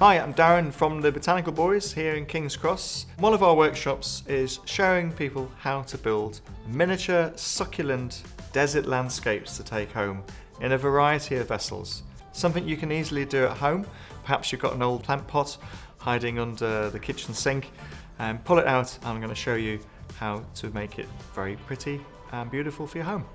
Hi, I'm Darren from the Botanical Boys here in King's Cross. One of our workshops is showing people how to build miniature succulent desert landscapes to take home in a variety of vessels. Something you can easily do at home. Perhaps you've got an old plant pot hiding under the kitchen sink, and pull it out and I'm going to show you how to make it very pretty and beautiful for your home.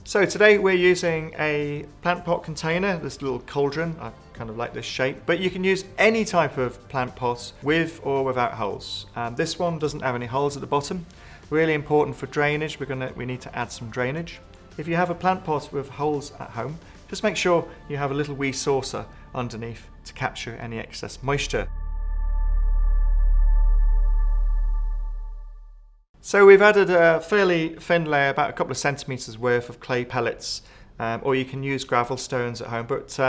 So today we're using a plant pot container, this little cauldron. I kind of like this shape, but you can use any type of plant pot with or without holes. This one doesn't have any holes at the bottom. Really important for drainage. We need to add some drainage. If you have a plant pot with holes at home, just make sure you have a little wee saucer underneath to capture any excess moisture. So we've added a fairly thin layer, about a couple of centimetres worth of clay pellets, or you can use gravel stones at home, but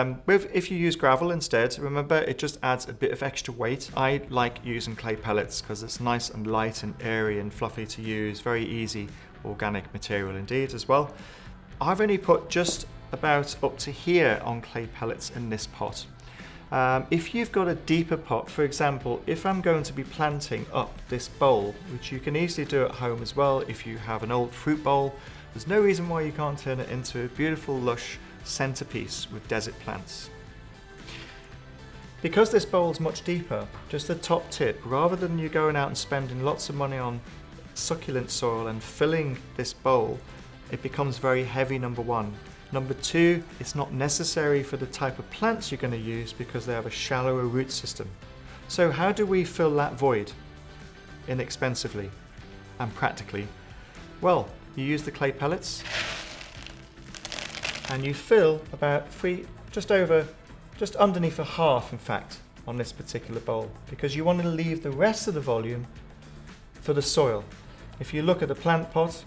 if you use gravel instead, remember it just adds a bit of extra weight. I like using clay pellets because it's nice and light and airy and fluffy to use, very easy organic material indeed as well. I've only put just about up to here on clay pellets in this pot. If you've got a deeper pot, for example, if I'm going to be planting up this bowl, which you can easily do at home as well if you have an old fruit bowl, there's no reason why you can't turn it into a beautiful lush centerpiece with desert plants. Because this bowl is much deeper, just the top tip, rather than you going out and spending lots of money on succulent soil and filling this bowl, it becomes very heavy, number one. Number two, it's not necessary for the type of plants you're going to use because they have a shallower root system. So how do we fill that void inexpensively and practically? Well, you use the clay pellets and you fill about just underneath a half, in fact, on this particular bowl, because you want to leave the rest of the volume for the soil. If you look at the plant pot,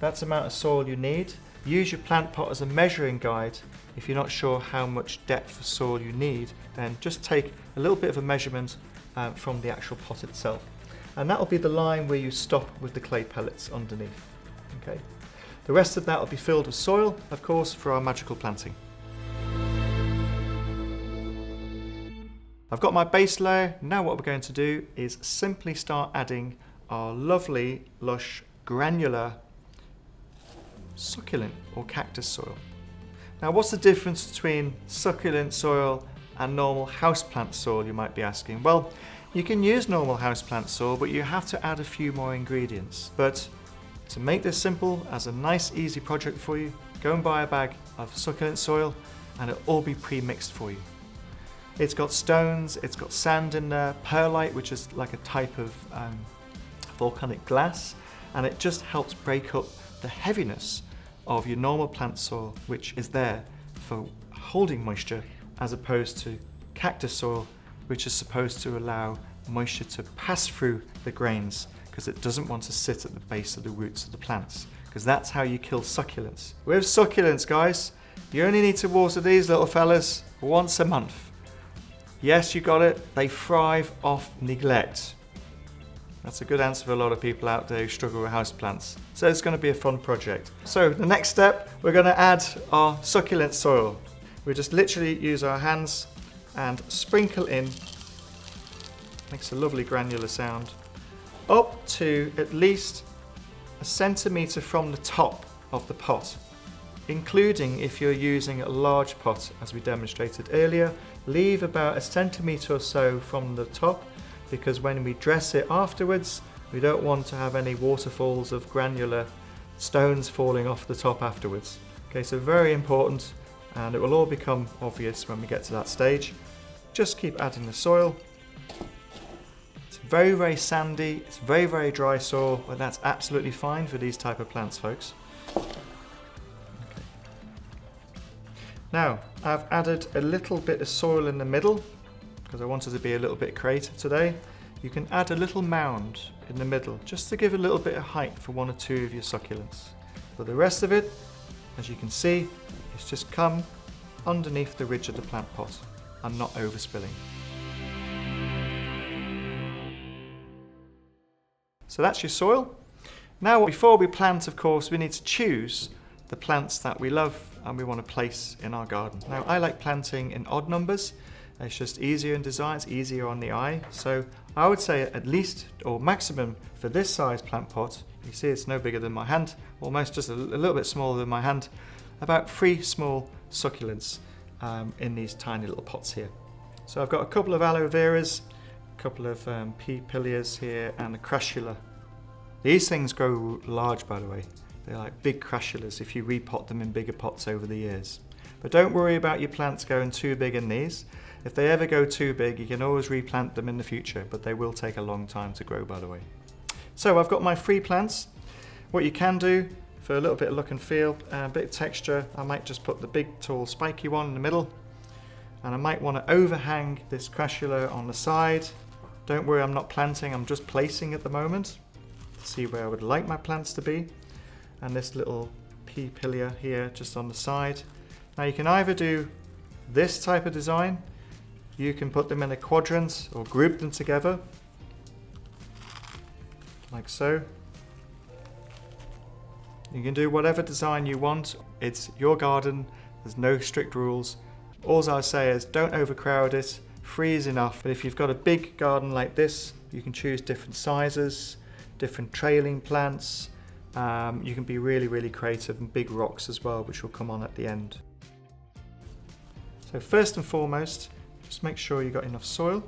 that's the amount of soil you need. Use your plant pot as a measuring guide. If you're not sure how much depth of soil you need, then just take a little bit of a measurement from the actual pot itself. And that will be the line where you stop with the clay pellets underneath. Okay. The rest of that will be filled with soil, of course, for our magical planting. I've got my base layer. Now what we're going to do is simply start adding our lovely, lush, granular succulent or cactus soil. Now, what's the difference between succulent soil and normal houseplant soil, you might be asking? Well, you can use normal houseplant soil, but you have to add a few more ingredients. But to make this simple, as a nice easy project for you, go and buy a bag of succulent soil and it'll all be pre-mixed for you. It's got stones, it's got sand in there, perlite, which is like a type of volcanic glass, and it just helps break up the heaviness of your normal plant soil, which is there for holding moisture, as opposed to cactus soil, which is supposed to allow moisture to pass through the grains because it doesn't want to sit at the base of the roots of the plants, because that's how you kill succulents. With succulents, guys, you only need to water these little fellas once a month. Yes, you got it, they thrive off neglect. That's a good answer for a lot of people out there who struggle with houseplants. So it's going to be a fun project. So the next step, we're going to add our succulent soil. We just literally use our hands and sprinkle in, makes a lovely granular sound, up to at least a centimetre from the top of the pot, including if you're using a large pot, as we demonstrated earlier. Leave about a centimetre or so from the top, because when we dress it afterwards, we don't want to have any waterfalls of granular stones falling off the top afterwards. Okay, so very important, and it will all become obvious when we get to that stage. Just keep adding the soil. It's very, very sandy, it's very, very dry soil, but that's absolutely fine for these type of plants, folks. Okay. Now, I've added a little bit of soil in the middle, because I wanted to be a little bit creative today. You can add a little mound in the middle, just to give a little bit of height for one or two of your succulents. But the rest of it, as you can see, it's just come underneath the ridge of the plant pot and not overspilling. So that's your soil. Now, before we plant, of course, we need to choose the plants that we love and we want to place in our garden. Now, I like planting in odd numbers. It's just easier in design, it's easier on the eye. So I would say at least or maximum for this size plant pot, you see it's no bigger than my hand, almost just a little bit smaller than my hand, about 3 small succulents in these tiny little pots here. So I've got a couple of aloe veras, a couple of pea pillias here, and a crassula. These things grow large, by the way. They're like big crassulas if you repot them in bigger pots over the years. But don't worry about your plants going too big in these. If they ever go too big, you can always replant them in the future, but they will take a long time to grow, by the way. So I've got my 3 plants. What you can do for a little bit of look and feel, a bit of texture, I might just put the big, tall, spiky one in the middle, and I might want to overhang this crassula on the side. Don't worry, I'm not planting, I'm just placing at the moment to see where I would like my plants to be. And this little pea pillia here just on the side. Now you can either do this type of design, you can put them in a quadrant or group them together like so. You can do whatever design you want. It's your garden, there's no strict rules. All I say is don't overcrowd it, 3 is enough. But if you've got a big garden like this, you can choose different sizes, different trailing plants. You can be really, really creative, and big rocks as well, which will come on at the end. So first and foremost, just make sure you've got enough soil.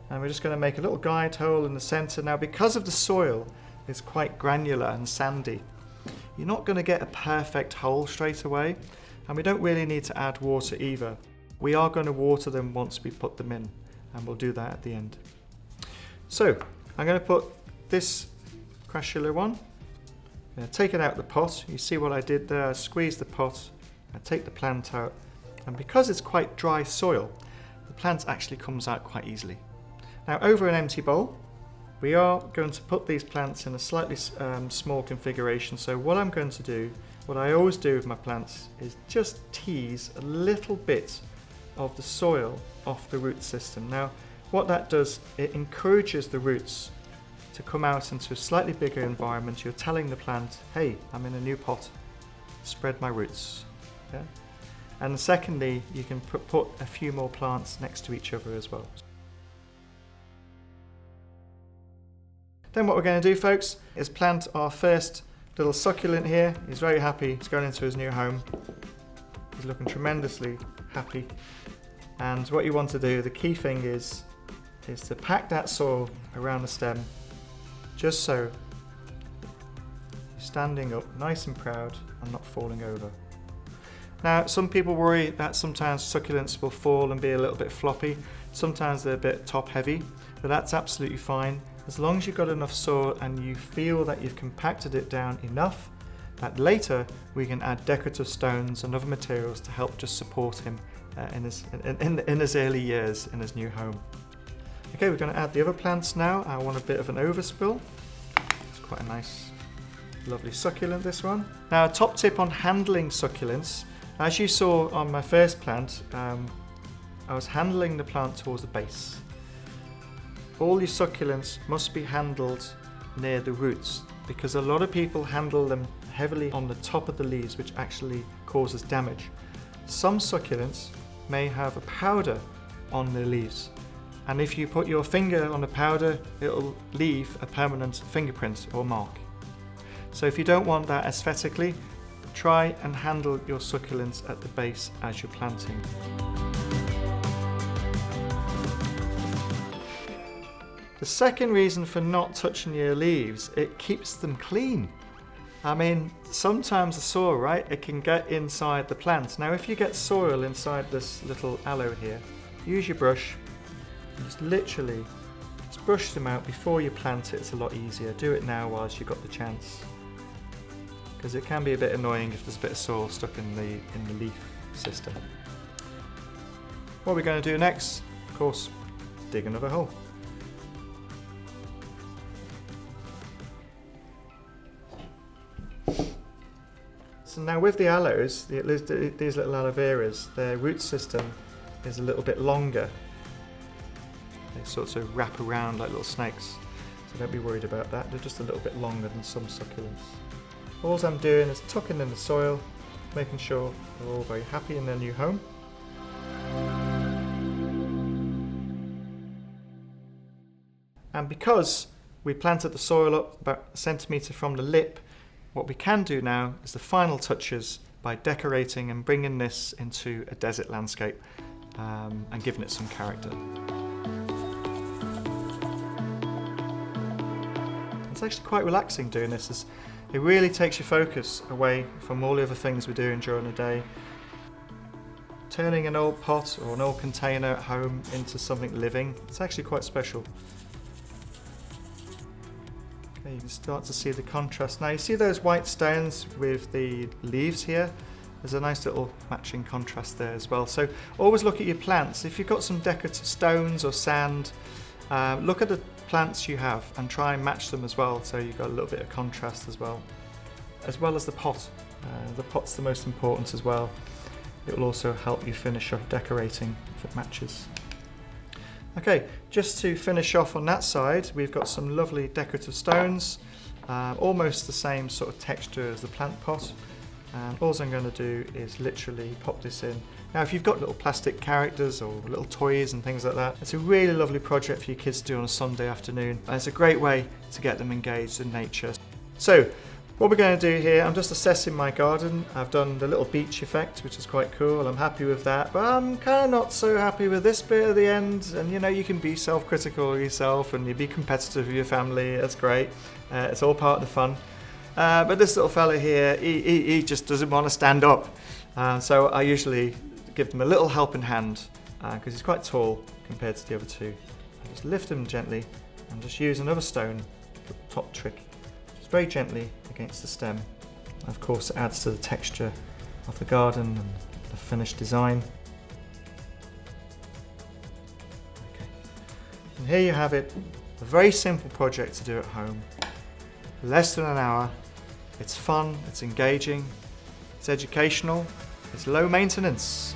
And we're just going to make a little guide hole in the center. Now, because of the soil is quite granular and sandy, you're not going to get a perfect hole straight away. And we don't really need to add water either. We are going to water them once we put them in, and we'll do that at the end. So I'm going to put this crassula one. I'm going to take it out of the pot. You see what I did there? I squeeze the pot, I take the plant out, and because it's quite dry soil, the plant actually comes out quite easily. Now, over an empty bowl, we are going to put these plants in a slightly small configuration. So what I'm going to do, what I always do with my plants, is just tease a little bit of the soil off the root system. Now, what that does, it encourages the roots to come out into a slightly bigger environment. You're telling the plant, hey, I'm in a new pot, spread my roots. Yeah? And secondly, you can put a few more plants next to each other as well. Then what we're going to do, folks, is plant our first little succulent here. He's very happy, he's going into his new home. He's looking tremendously happy. And what you want to do, the key thing is to pack that soil around the stem, just so you're standing up nice and proud and not falling over. Now, some people worry that sometimes succulents will fall and be a little bit floppy. Sometimes they're a bit top heavy, but that's absolutely fine. As long as you've got enough soil and you feel that you've compacted it down enough, that later we can add decorative stones and other materials to help just support him in his early years in his new home. Okay, we're going to add the other plants now. I want a bit of an overspill. It's quite a nice, lovely succulent, this one. Now, a top tip on handling succulents. As you saw on my first plant, I was handling the plant towards the base. All your succulents must be handled near the roots, because a lot of people handle them heavily on the top of the leaves, which actually causes damage. Some succulents may have a powder on the leaves, and if you put your finger on the powder, it'll leave a permanent fingerprint or mark. So if you don't want that aesthetically, try and handle your succulents at the base as you're planting. The second reason for not touching your leaves, it keeps them clean. I mean, sometimes the soil, right, it can get inside the plant. Now, if you get soil inside this little aloe here, use your brush and just literally just brush them out before you plant it. It's a lot easier. Do it now whilst you've got the chance, because it can be a bit annoying if there's a bit of soil stuck in the leaf system. What we're going to do next, of course, dig another hole. So now with the aloes, these little aloe veras, their root system is a little bit longer. They sort of wrap around like little snakes. So don't be worried about that, they're just a little bit longer than some succulents. All I'm doing is tucking in the soil, making sure they're all very happy in their new home. And because we planted the soil up about a centimetre from the lip, what we can do now is the final touches by decorating and bringing this into a desert landscape and giving it some character. It's actually quite relaxing doing this. It really takes your focus away from all the other things we're doing during the day. Turning an old pot or an old container at home into something living, it's actually quite special. Okay, you can start to see the contrast. Now you see those white stones with the leaves here? There's a nice little matching contrast there as well. So always look at your plants. If you've got some decorative stones or sand, look at the plants you have and try and match them as well, so you've got a little bit of contrast as well as the pot. The pot's the most important as well. It will also help you finish off decorating if it matches. Okay, just to finish off on that side, we've got some lovely decorative stones, almost the same sort of texture as the plant pot. And all I'm going to do is literally pop this in. Now if you've got little plastic characters or little toys and things like that, it's a really lovely project for your kids to do on a Sunday afternoon. And it's a great way to get them engaged in nature. So what we're going to do here, I'm just assessing my garden. I've done the little beach effect, which is quite cool. I'm happy with that, but I'm kind of not so happy with this bit at the end. And you know, you can be self-critical of yourself and you be competitive with your family. That's great. It's all part of the fun. But this little fella here, he just doesn't want to stand up. So I usually give him a little helping hand because he's quite tall compared to the other two. I just lift him gently and just use another stone, the top trick, just very gently against the stem. Of course, it adds to the texture of the garden and the finished design. Okay. And here you have it, a very simple project to do at home. Less than an hour. It's fun, it's engaging, it's educational, it's low maintenance.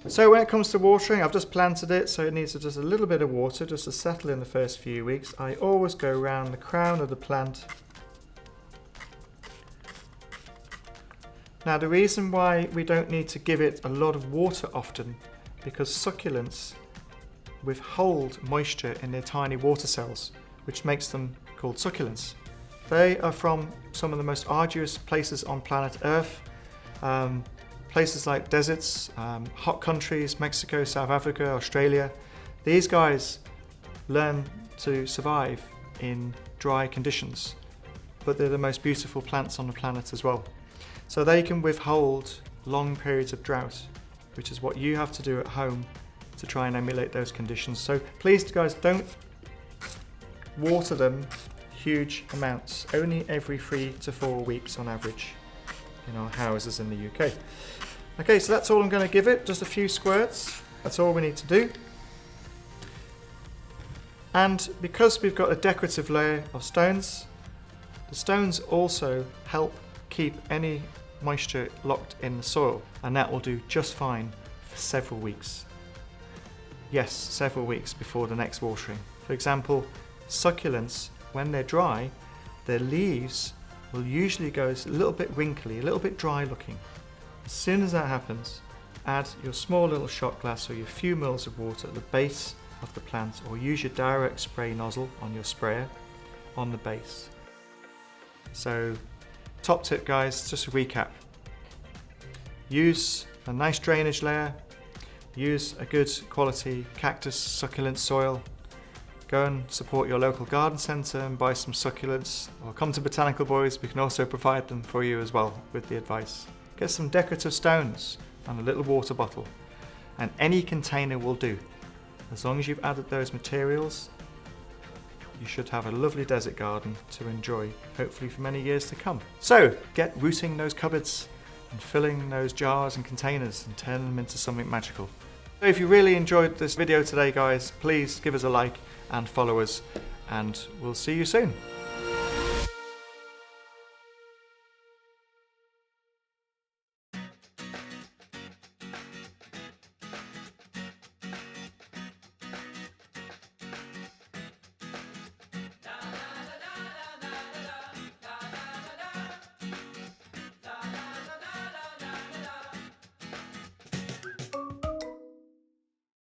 So when it comes to watering, I've just planted it, so it needs just a little bit of water just to settle in the first few weeks. I always go around the crown of the plant. Now the reason why we don't need to give it a lot of water often, because succulents withhold moisture in their tiny water cells, which makes them called succulents. They are from some of the most arduous places on planet Earth, places like deserts, hot countries, Mexico, South Africa, Australia. These guys learn to survive in dry conditions, but they're the most beautiful plants on the planet as well. So they can withhold long periods of drought, which is what you have to do at home to try and emulate those conditions. So please guys, don't water them huge amounts, only every 3 to 4 weeks on average in our houses in the UK. Okay, so that's all I'm going to give it, just a few squirts, that's all we need to do. And because we've got a decorative layer of stones, the stones also help keep any moisture locked in the soil, and that will do just fine for several weeks. Yes, several weeks before the next watering. For example, succulents, when they're dry, their leaves will usually go a little bit wrinkly, a little bit dry looking. As soon as that happens, add your small little shot glass or your few mils of water at the base of the plant, or use your direct spray nozzle on your sprayer on the base. So, top tip guys, just a recap. Use a nice drainage layer. Use a good quality cactus succulent soil. Go and support your local garden centre and buy some succulents, or come to Botanical Boys, we can also provide them for you as well with the advice. Get some decorative stones and a little water bottle, and any container will do. As long as you've added those materials, you should have a lovely desert garden to enjoy, hopefully for many years to come. So get rooting those cupboards and filling those jars and containers and turn them into something magical. So if you really enjoyed this video today guys, please give us a like and follow us, and we'll see you soon.